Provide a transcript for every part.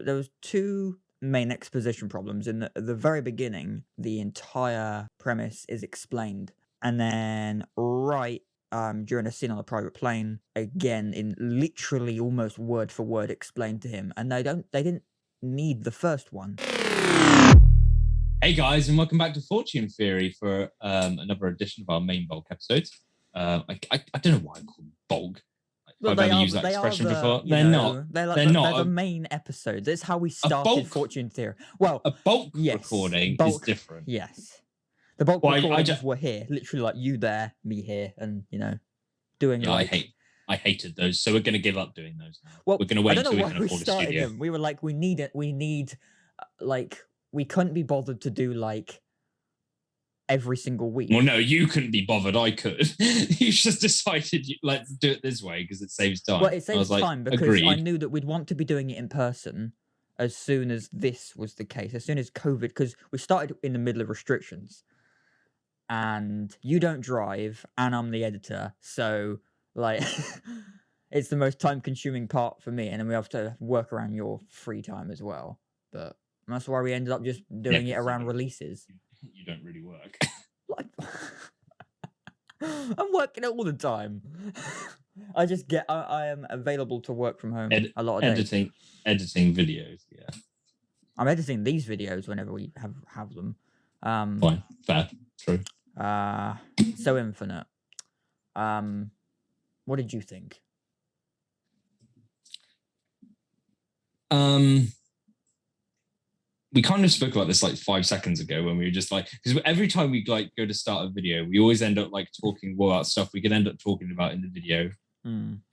was two main exposition problems. In the very beginning, the entire premise is explained, and then during a scene on a private plane, again in literally almost word for word explained to him, and they didn't need the first one. Hey guys, and welcome back to Fortune Theory for another edition of our main bulk episodes. I don't know why I call them bulk. Well, I've never used that expression before. They're not. They're the main episodes. That's how we started Fortune Theory. Well, a bulk recording is different. Yes, the bulk recordings were here, literally like you there, me here, and doing. Yeah, I hated those, so we're going to give up doing those now. Well, we're going to wait until we can afford a studio. Them. We were like, we need we couldn't be bothered to do like every single week. Well, no, you couldn't be bothered. I could. You just decided let's do it this way because it saves time. Well, it saves time because I knew that we'd want to be doing it in person as soon as this was the case, as soon as COVID, because we started in the middle of restrictions, and you don't drive, and I'm the editor, so like it's the most time-consuming part for me, and then we have to work around your free time as well. But that's why we ended up just doing it around releases. You don't really work. I'm working all the time. I am available to work from home a lot of days. Editing videos, yeah. I'm editing these videos whenever we have them. Fine, fair, true. So Infinte. What did you think? We kind of spoke about this like 5 seconds ago when we were just like, because every time we like go to start a video, we always end up like talking more about stuff we could end up talking about in the video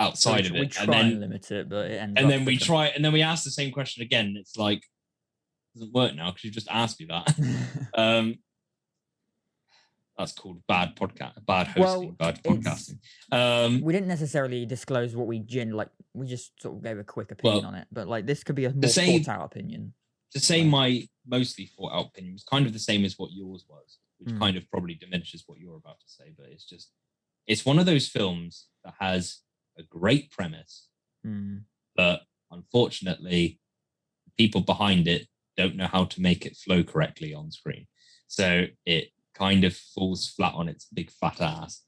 outside of it. We try and limit it, but it ends and then we try, and then we ask the same question again. And it's like, it doesn't work now because you just asked me that. That's called bad hosting, bad podcasting. We didn't necessarily disclose what we we just sort of gave a quick opinion on it, but like this could be a more thought out opinion. To say my mostly thought out opinion was kind of the same as what yours was, which kind of probably diminishes what you're about to say, but it's one of those films that has a great premise, but unfortunately the people behind it don't know how to make it flow correctly on screen. So it kind of falls flat on its big fat ass.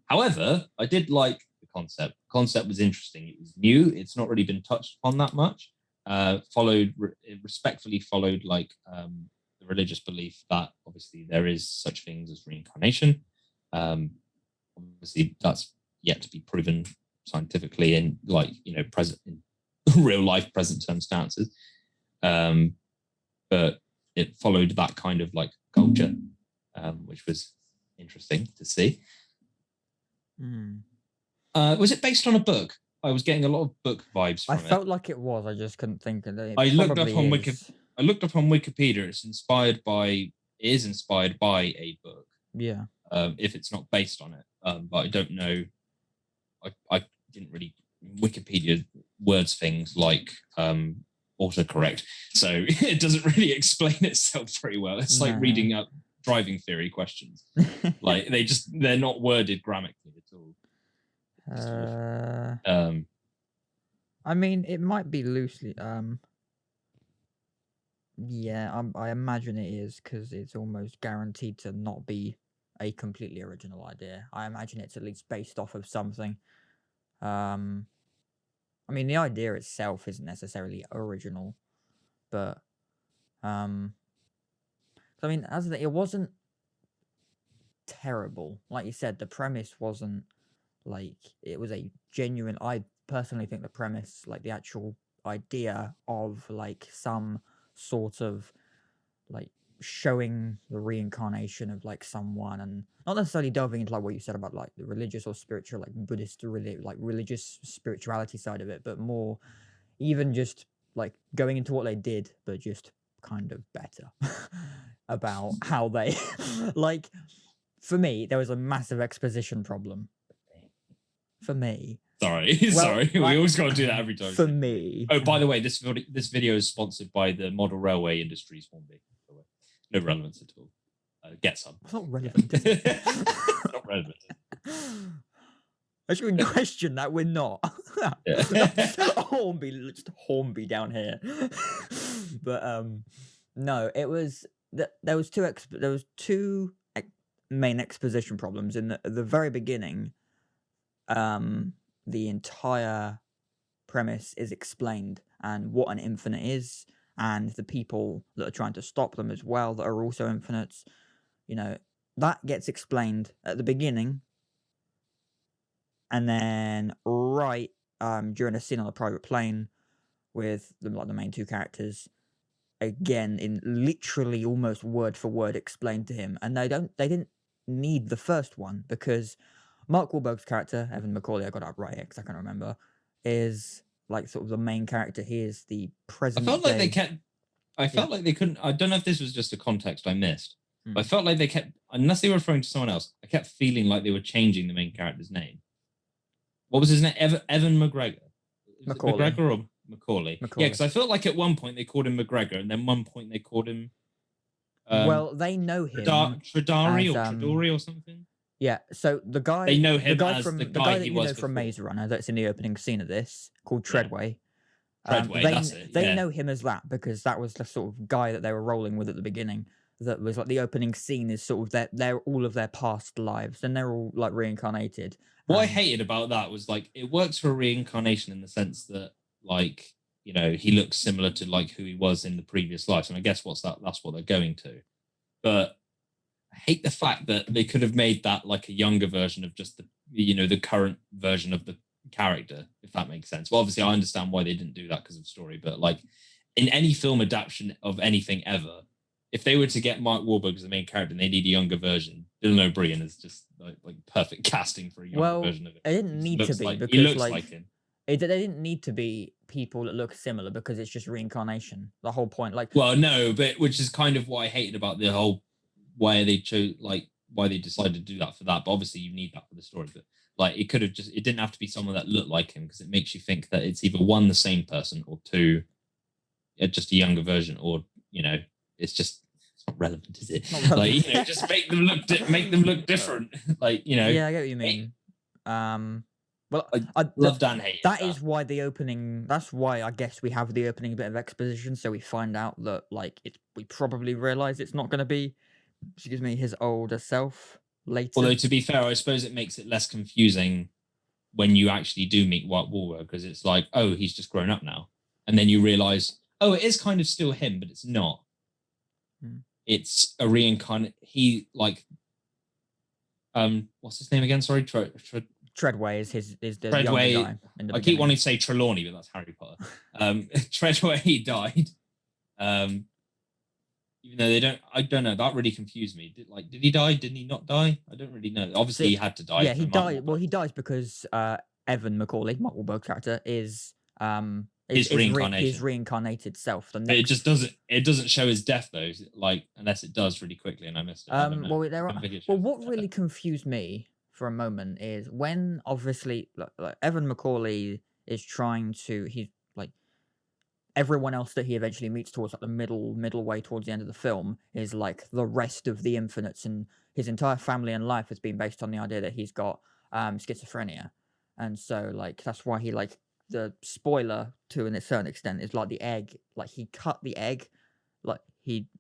However, I did like the concept. The concept was interesting. It was new. It's not really been touched upon that much. Respectfully followed like the religious belief that obviously there is such things as reincarnation. Obviously that's yet to be proven scientifically in like present in real life present circumstances. But it followed that kind of like culture, which was interesting to see. Was it based on a book? I was getting a lot of book vibes from it. I felt like it was. I just couldn't think of it. I looked up on Wikipedia. It is inspired by a book. Yeah. If it's not based on it, but I don't know. I didn't really. Wikipedia words things like autocorrect, so it doesn't really explain itself very well. It's like reading up driving theory questions. Like they're not worded grammatically at all. I mean, it might be loosely. Yeah, I imagine it is because it's almost guaranteed to not be a completely original idea. I imagine it's at least based off of something. I mean, the idea itself isn't necessarily original, but I mean, it wasn't terrible. Like you said, the premise wasn't like it was a genuine. I personally think the premise, like the actual idea of like some sort of like showing the reincarnation of like someone, and not necessarily delving into like what you said about like the religious or spiritual, like Buddhist like religious spirituality side of it, but more even just like going into what they did, but just kind of better about how they like. For me, there was a massive exposition problem. For me. Sorry. We always got to do that every time. For me. Oh, by the way, this video is sponsored by the Model Railway Industries Hornby. No relevance at all. Get some. It's not relevant, is it? Not relevant. Actually, we question that we're not. Just Hornby down here. But no, it was there was two main exposition problems in the very beginning. The entire premise is explained and what an infinite is, and the people that are trying to stop them as well that are also infinites. That gets explained at the beginning, and then during a scene on a private plane with the main two characters, again in literally almost word for word explained to him, and they didn't need the first one because Mark Wahlberg's character, Evan McCauley, I got that right because I can't remember, is like sort of the main character. He is the present I felt like day. they kept. I felt like they couldn't. I don't know if this was just a context I missed, but I felt like they kept, unless they were referring to someone else, I kept feeling like they were changing the main character's name. What was his name? Evan McGregor. Macaulay. McGregor or Macaulay? Yeah, because I felt like at one point they called him McGregor, and then one point they called him. Well, they know him Tradari as, or Tradori or something. Yeah, so the guy They know him the guy as from the the guy guy that he you was know from before. Maze Runner that's in the opening scene of this, called Yeah. Treadway. Treadway, that's it. They yeah. know him as that because that was the sort of guy that they were rolling with at the beginning. That was like the opening scene is sort of they're all of their past lives, and they're all like reincarnated. What I hated about that was like it works for a reincarnation in the sense that like he looks similar to like who he was in the previous lives, and I guess that's what they're going to. But I hate the fact that they could have made that like a younger version of just the current version of the character, if that makes sense. Well, obviously I understand why they didn't do that because of story, but like in any film adaptation of anything ever, if they were to get Mark Wahlberg as the main character and they need a younger version, Dylan O'Brien is just like perfect casting for a younger version of it. It didn't need to be because he looks like him. They didn't need to be people that look similar because it's just reincarnation. The whole point, well, no, but which is kind of what I hated about the whole why they chose, like why they decided to do that for that. But obviously, you need that for the story. But like, it didn't have to be someone that looked like him because it makes you think that it's either one the same person or two, just a younger version, or it's not relevant, is it? Like just make them look different. Like Yeah, I get what you mean. Well, I love Dan Hayes. That is why the opening. That's why I guess we have the opening bit of exposition, so we find out that we probably realize it's not going to be, his older self later. Although to be fair, I suppose it makes it less confusing when you actually do meet Mark Wahlberg because it's like, oh, he's just grown up now, and then you realize, oh, it is kind of still him, but it's not. It's a reincarnate. He what's his name again? Sorry, Treadway is the Treadway. younger guy in the I keep wanting to say Trelawney, but that's Harry Potter. Treadway died. Even though they don't, I don't know. That really confused me. Did he die? Didn't he not die? I don't really know. Obviously, he had to die. Yeah, he died. Well, he dies because Evan McCauley, Mark Wahlberg's character, is his reincarnated self. But it just doesn't. It doesn't show his death though. Like unless it does really quickly, and I missed it. What really confused me for a moment is when obviously like Evan McCauley is trying to. He's like everyone else that he eventually meets towards like the middle way towards the end of the film is like the rest of the infinites, and his entire family and life has been based on the idea that he's got schizophrenia, and so like that's why he the spoiler to a certain extent is like the egg, like he cut the egg, like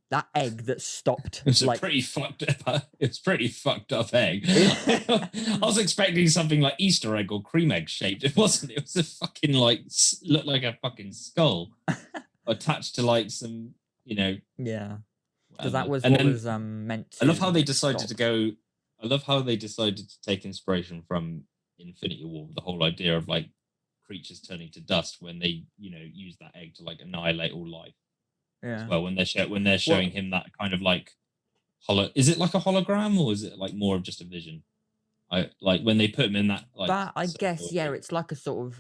that egg that stopped. It's pretty fucked up. It's pretty fucked up egg. I was expecting something like Easter egg or cream egg shaped. It wasn't. It was a fucking looked like a fucking skull attached to like some, Yeah. Because that was what was meant to. I love how they decided to go. I love how they decided to take inspiration from Infinity War, the whole idea of like creatures turning to dust when they, use that egg to like annihilate all life. Yeah. As well, when they're showing him that kind of like is it like a hologram or is it like more of just a vision? I like when they put him in that. That I guess it's like a sort of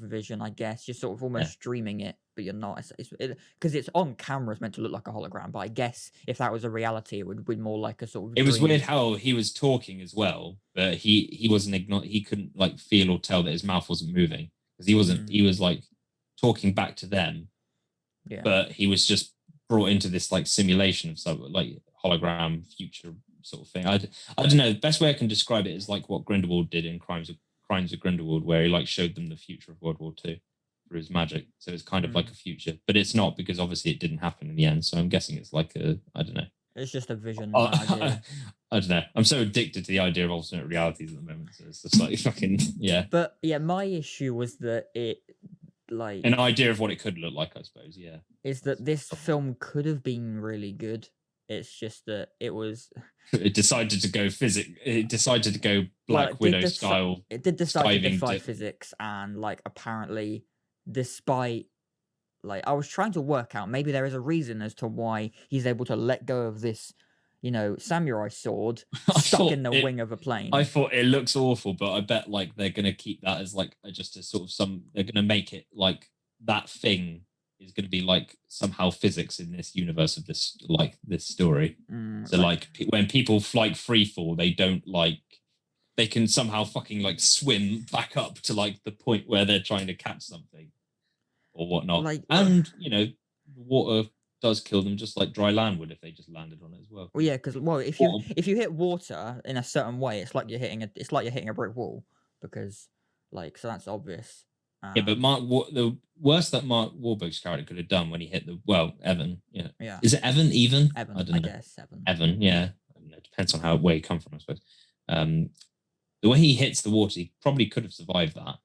vision. I guess you're sort of almost dreaming it, but you're not. Because it's on camera, it's meant to look like a hologram. But I guess if that was a reality, it would be more like a sort of. It was weird how he was talking as well, but he wasn't he couldn't like feel or tell that his mouth wasn't moving because he wasn't. He was like talking back to them. Yeah. But he was just brought into this like simulation of some like hologram future sort of thing. I don't know. The best way I can describe it is like what Grindelwald did in Crimes of Grindelwald, where he like showed them the future of World War II through his magic. So it's kind of like a future, but it's not, because obviously it didn't happen in the end. So I'm guessing it's like I don't know. It's just a vision, an idea. I don't know. I'm so addicted to the idea of alternate realities at the moment. So it's just like fucking yeah. But yeah, my issue was that it like an idea of what it could look like, I suppose. Yeah, is that this film could have been really good. It's just that it was. It decided to go It decided to go Black Widow style. It did decide to defy physics, and like apparently, despite like I was trying to work out, maybe there is a reason as to why he's able to let go of this, samurai sword stuck in the wing of a plane. I thought it looks awful, but I bet like they're gonna keep that as like just a sort of they're gonna make it like that thing is going to be like somehow physics in this universe of this story. So like when people like free fall, they don't like they can somehow fucking like swim back up to like the point where they're trying to catch something or whatnot. And water does kill them just like dry land would if they just landed on it as well. Well, yeah, because if you hit water in a certain way, it's like you're hitting a brick wall, because so that's obvious. Yeah, but the worst that Mark Wahlberg's character could have done when he hit Evan. Yeah. Is it Evan? Even? Evan, I don't know. Guess Evan. Evan, yeah. It depends on where he come from, I suppose. The way he hits the water, he probably could have survived that.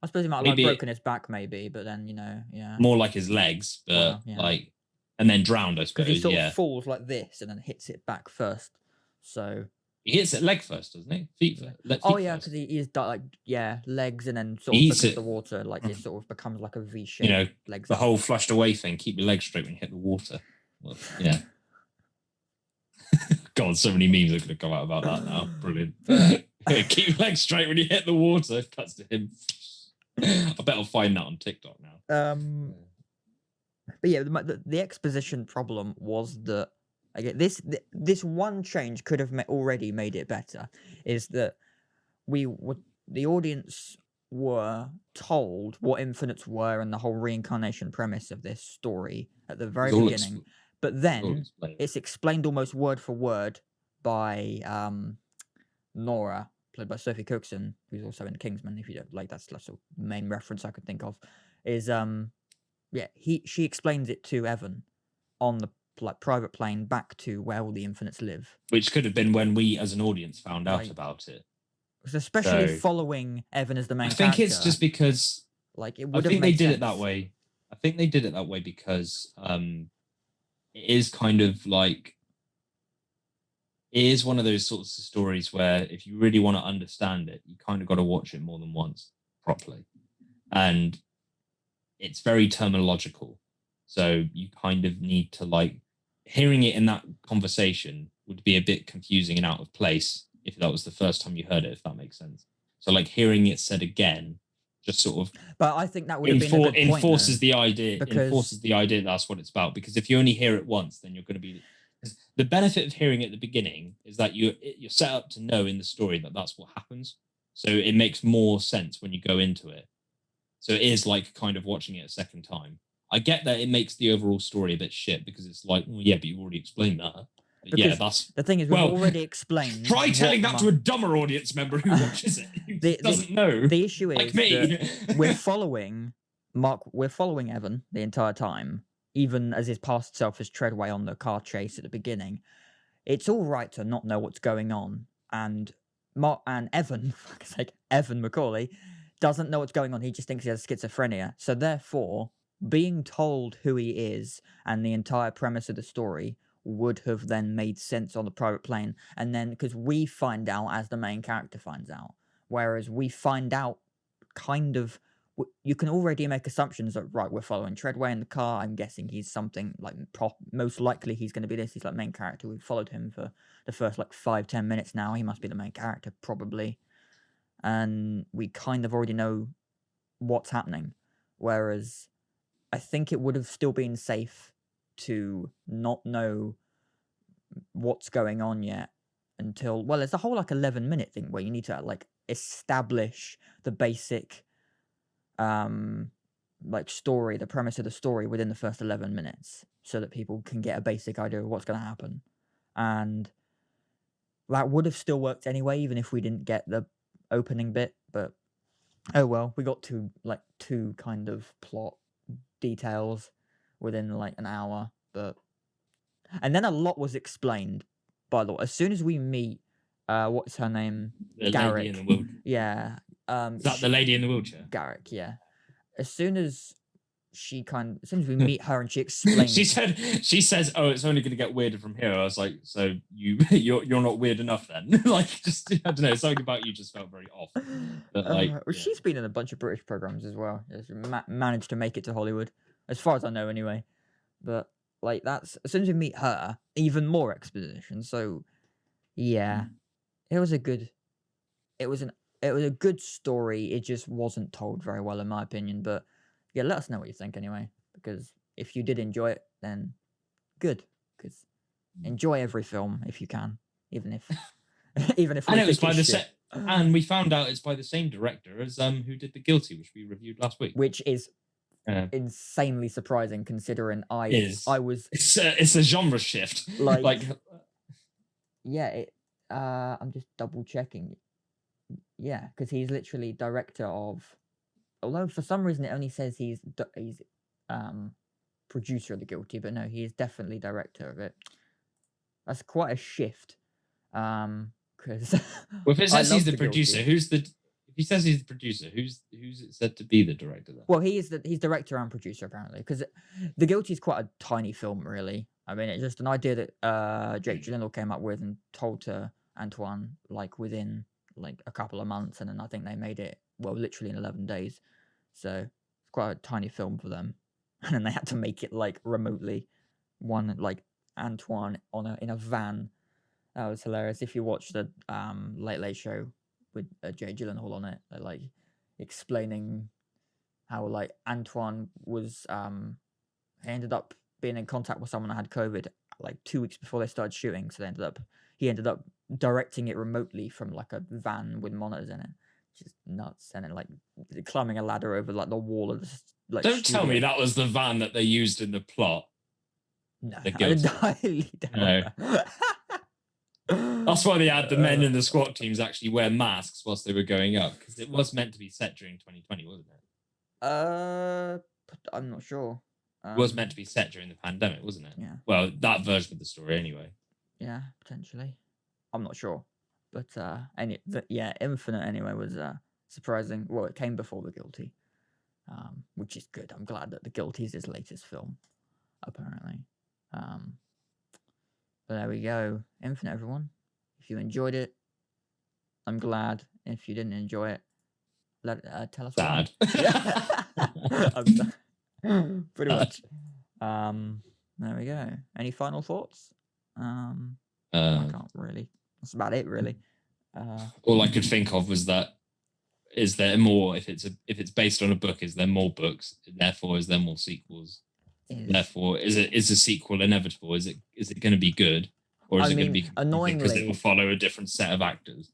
I suppose he might have broken his back, maybe, but then yeah. More like his legs, but and then drowned, I suppose. Because he sort of falls like this and then hits it back first. So. He hits it leg first, doesn't he? Feet first. Because he's legs and then sort of because the water it sort of becomes like a V shape. Legs the whole flushed away thing. Keep your legs straight when you hit the water. Well, yeah. God, so many memes are going to come out about that now. Brilliant. Keep your legs straight when you hit the water. Cuts to him. I bet I'll find that on TikTok now. But yeah, the exposition problem was that. Again, this one change could have already made it better. Is that the audience were told what infinites were and the whole reincarnation premise of this story at the very beginning, but then it's explained almost word for word by Nora, played by Sophie Cookson, who's also in Kingsman. If you don't like, that's the main reference I could think of. Is she explains it to Evan on the private plane back to where all the infinites live, which could have been when we as an audience found out about it, especially following Evan as the main character. I think it's just because it would have I think they did it that way. I think they did it that way because it is kind of like it is one of those sorts of stories where if you really want to understand it, you kind of got to watch it more than once properly, and it's very terminological, so you kind of need to hearing it in that conversation would be a bit confusing and out of place if that was the first time you heard it, if that makes sense. So hearing it said again just sort of but I think that would have been a good point, enforces the idea that's what it's about, because if you only hear it once, then you're going to be the benefit of hearing it at the beginning is that you're set up to know in the story that that's what happens, so it makes more sense when you go into it. So it is kind of watching it a second time. I get that it makes the overall story a bit shit because it's but you've already explained that. Because that's the thing is we've already explained. Try telling that to a dumber audience member who watches it, who doesn't know. The issue is me. That we're following Evan the entire time, even as his past self is Treadway on the car chase at the beginning. It's all right to not know what's going on, and Evan, for fuck's sake, Evan Macaulay doesn't know what's going on. He just thinks he has schizophrenia. So therefore, being told who he is and the entire premise of the story would have then made sense on the private plane. And then, because we find out as the main character finds out, whereas we find out kind of, you can already make assumptions that, right, we're following Treadway in the car. I'm guessing he's something most likely he's going to be this. He's main character. We've followed him for the first 5-10 minutes now. He must be the main character, probably. And we kind of already know what's happening. Whereas I think it would have still been safe to not know what's going on yet until, there's a whole 11-minute thing where you need to establish the basic story, the premise of the story within the first 11 minutes so that people can get a basic idea of what's going to happen. And that would have still worked anyway, even if we didn't get the opening bit. But oh well, we got two kind of plot details within like an hour. And then a lot was explained. By the way, as soon as we meet, what's her name? The Garrick. lady in the wheelchair. Yeah. Is that the lady in the wheelchair? Garrick. Yeah. As soon as we meet her and she explains, she says, "Oh, it's only going to get weirder from here." I was like, "So you're not weird enough then?" Like, just I don't know, something about you just felt very off. But like, well, she's been in a bunch of British programs as well. She's managed to make it to Hollywood, as far as I know, anyway. But like, that's as soon as we meet her, even more exposition. So yeah, it was a good story. It just wasn't told very well, in my opinion. But yeah, let us know what you think anyway, because if you did enjoy it, then good. Because enjoy every film if you can, even if and it was by the set. And we found out it's by the same director as who did The Guilty, which we reviewed last week. Which is insanely surprising, considering it's a genre shift. Like yeah, I'm just double checking. Yeah, because he's literally director of. Although for some reason it only says he's producer of The Guilty, but no, he is definitely director of it. That's quite a shift. Because well, if it says he's the producer, if he says he's the producer, who's it said to be the director then? Well, he's director and producer apparently, because The Guilty is quite a tiny film, really. I mean, it's just an idea that Jake Gyllenhaal came up with and told to Antoine like within like a couple of months, and then I think they made it literally in 11 days. So it's quite a tiny film for them, and then they had to make it like remotely. One like Antoine in a van. That was hilarious. If you watch the Late Late Show with Jake Gyllenhaal on it, they're like explaining how like Antoine was he ended up being in contact with someone that had COVID like 2 weeks before they started shooting. So he ended up directing it remotely from like a van with monitors in it, which is nuts. And then like climbing a ladder over like the wall of this. Like, don't tell me that was the van that they used in the plot. No, I no. That's why they had the men in the SWAT teams actually wear masks whilst they were going up, because it was meant to be set during 2020, wasn't it? I'm not sure. It was meant to be set during the pandemic, wasn't it? Yeah. Well, that version of the story, anyway. Yeah, potentially. I'm not sure, but Infinte anyway was surprising. Well, it came before The Guilty, which is good. I'm glad that The Guilty is his latest film, apparently. But there we go. Infinte, everyone. If you enjoyed it, I'm glad. If you didn't enjoy it, tell us sad. I'm sad. Pretty much. There we go. Any final thoughts? I can't really. That's about it, really. All I could think of was that is there more if it's based on a book, is there more books? Therefore, is there more sequels? Therefore, is a sequel inevitable? Is it going to be good, or is it going to be annoyingly because it will follow a different set of actors,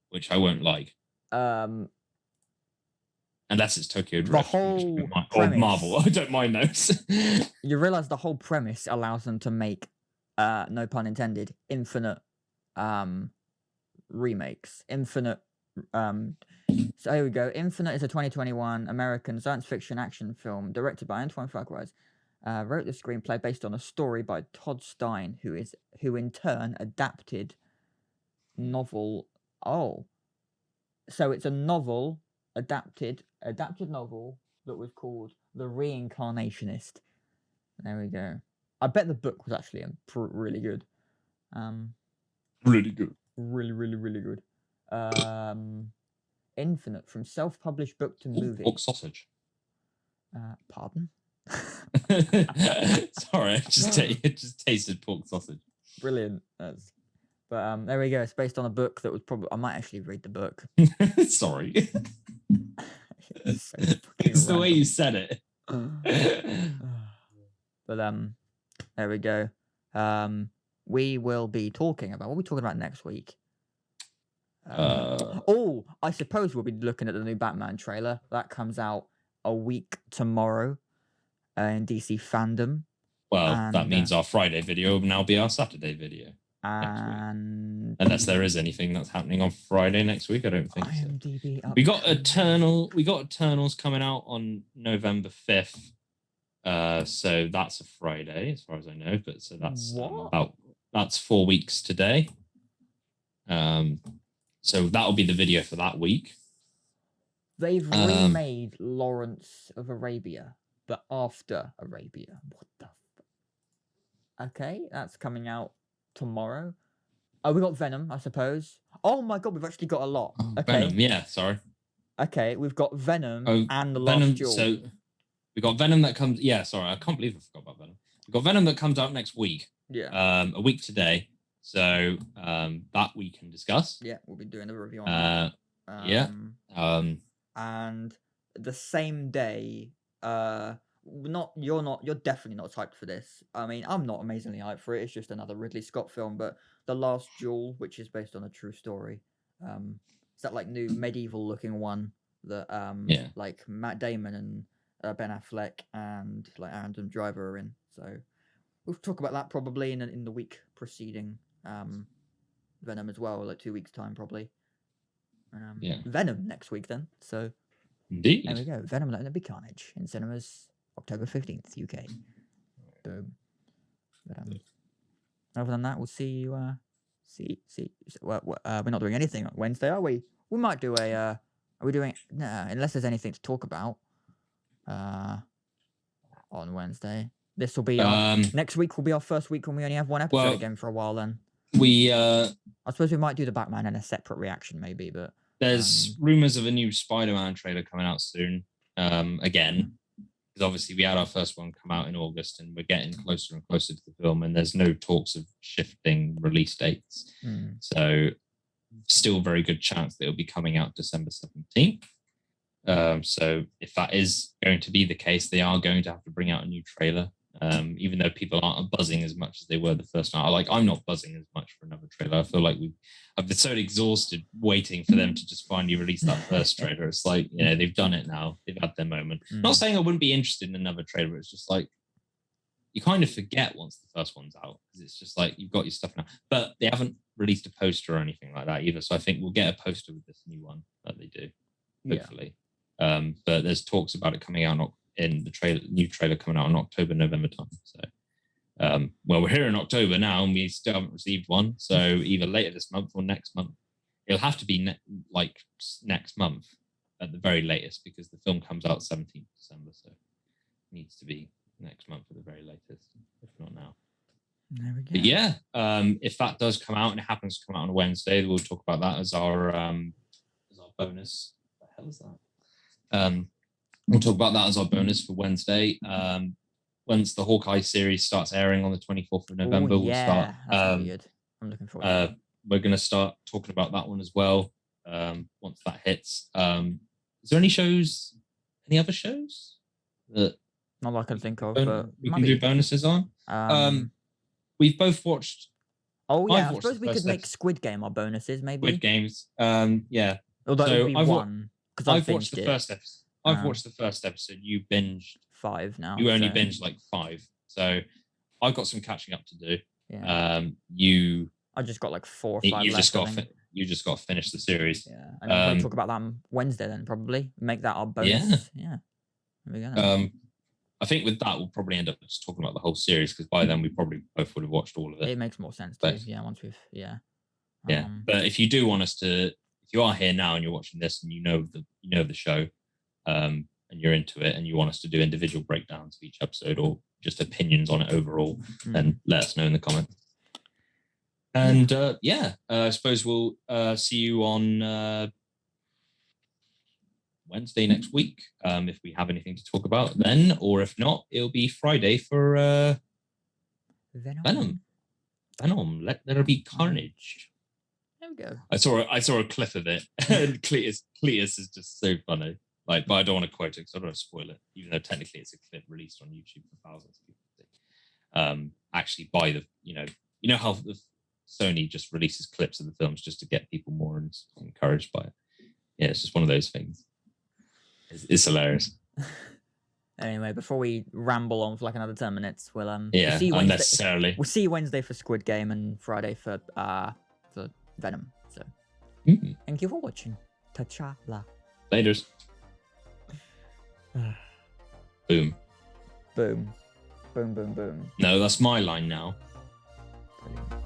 which I won't like. Unless it's Tokyo Drift, the whole or Marvel. I don't mind those. You realize the whole premise allows them to make, no pun intended, infinite remakes. Infinite. So here we go. Infinte is a 2021 American science fiction action film directed by Antoine Fuqua. Wrote the screenplay based on a story by Todd Stein, who in turn adapted novel. Oh, so it's a novel adapted novel that was called The Reincarnationist. There we go. I bet the book was actually really good. Really good. Really, really, really good. Infinte, from self-published book to movie. Pork sausage. Pardon? Sorry, it just tasted pork sausage. Brilliant. But there we go. It's based on a book that was probably. I might actually read the book. Sorry. It's the way you said it. But there we go. We will be talking about what are we talking about next week. I suppose we'll be looking at the new Batman trailer that comes out a week tomorrow in DC fandom. Well, that means our Friday video will now be our Saturday video. next week. And Unless there is anything that's happening on Friday next week, I don't think IMDb so. We got Eternals coming out on November 5th. So that's a Friday, as far as I know. But so that's 4 weeks today. So that'll be the video for that week. They've remade Lawrence of Arabia, but after Arabia. What the okay, that's coming out tomorrow. Oh, we got Venom, I suppose. Oh my god, we've actually got a lot. Okay. Venom, yeah, sorry. Okay, we've got Venom and The Last Duel. So we got Venom that comes. Yeah, sorry, I can't believe I forgot about Venom. We've got Venom that comes out next week. Yeah. A week today. So that we can discuss. Yeah, we'll be doing a review on that. And the same day, you're definitely not hyped for this. I mean, I'm not amazingly hyped for it. It's just another Ridley Scott film, but The Last Duel, which is based on a true story. It's that like new medieval looking one that like Matt Damon and Ben Affleck and like Adam Driver are in. So we'll talk about that probably in the week preceding Venom as well, like 2 weeks time probably. Venom next week then. So indeed, there we go. Venom: Let There Be Carnage in cinemas October 15th, UK. Boom. But, other than that, we'll see you. We're not doing anything on Wednesday, are we? We might do a. Are we doing? No, unless there's anything to talk about. On Wednesday, this will be next week. Will be our first week when we only have one episode again for a while. Then I suppose we might do the Batman in a separate reaction, maybe. But there's rumors of a new Spider-Man trailer coming out soon. Again, because obviously we had our first one come out in August, and we're getting closer and closer to the film, and there's no talks of shifting release dates. So still very good chance that it'll be coming out December 17th. So if that is going to be the case, they are going to have to bring out a new trailer. Even though people aren't buzzing as much as they were the first night. I'm not buzzing as much for another trailer. I feel like I've been so exhausted waiting for them to just finally release that first trailer. It's like, they've done it now. They've had their moment. Not saying I wouldn't be interested in another trailer. It's just like, you kind of forget once the first one's out, because it's just like, you've got your stuff now. But they haven't released a poster or anything like that either. So I think we'll get a poster with this new one that they do, hopefully. But there's talks about it coming out in the new trailer coming out in October, November time. So, we're here in October now, and we still haven't received one. So either later this month or next month. It'll have to be next month at the very latest, because the film comes out 17th December. So it needs to be next month at the very latest, if not now. There we go. But yeah, if that does come out and it happens to come out on a Wednesday, we'll talk about that as our bonus. What the hell is that? We'll talk about that as our bonus for Wednesday. Once the Hawkeye series starts airing on the 24th of November, we'll start. That's weird. I'm looking forward to it. We're going to start talking about that one as well once that hits. Is there any other shows that not that I can think of, but we can do bonuses on? We've both watched. Oh yeah, I suppose we could make Squid Game our bonuses, maybe. Squid Games, yeah. Although it would be one, because I've watched the first episode. I've watched the first episode. You binged 5 now. You only binged 5, so I've got some catching up to do. Yeah. I just got 4 or 5 left. You just got to finish the series. Yeah, and we'll talk about that on Wednesday then. Probably make that our bonus. Yeah. There we go. I think with that we'll probably end up just talking about the whole series, because by then we probably both would have watched all of it. It makes more sense too. Yeah, once we've But if you do want us to, if you are here now and you're watching this and you know the show, and you're into it and you want us to do individual breakdowns of each episode or just opinions on it overall, then let us know in the comments. And I suppose we'll see you on Wednesday next week, if we have anything to talk about then, or if not, it'll be Friday for Venom. Let There Be Carnage. There we go. I saw a clip of it, and Cletus is just so funny. But I don't want to quote it because I don't want to spoil it, even though technically it's a clip released on YouTube for thousands of people. Actually, by the you know how Sony just releases clips of the films just to get people more encouraged by it. Yeah, it's just one of those things. It's hilarious. Anyway, before we ramble on for like another 10 minutes, we'll Yeah, see you Wednesday. unnecessarily. We'll see you Wednesday for Squid Game and Friday for Venom. So thank you for watching. T'Challa. Laters. Boom. Boom. Boom, boom, boom. No, that's my line now. Brilliant.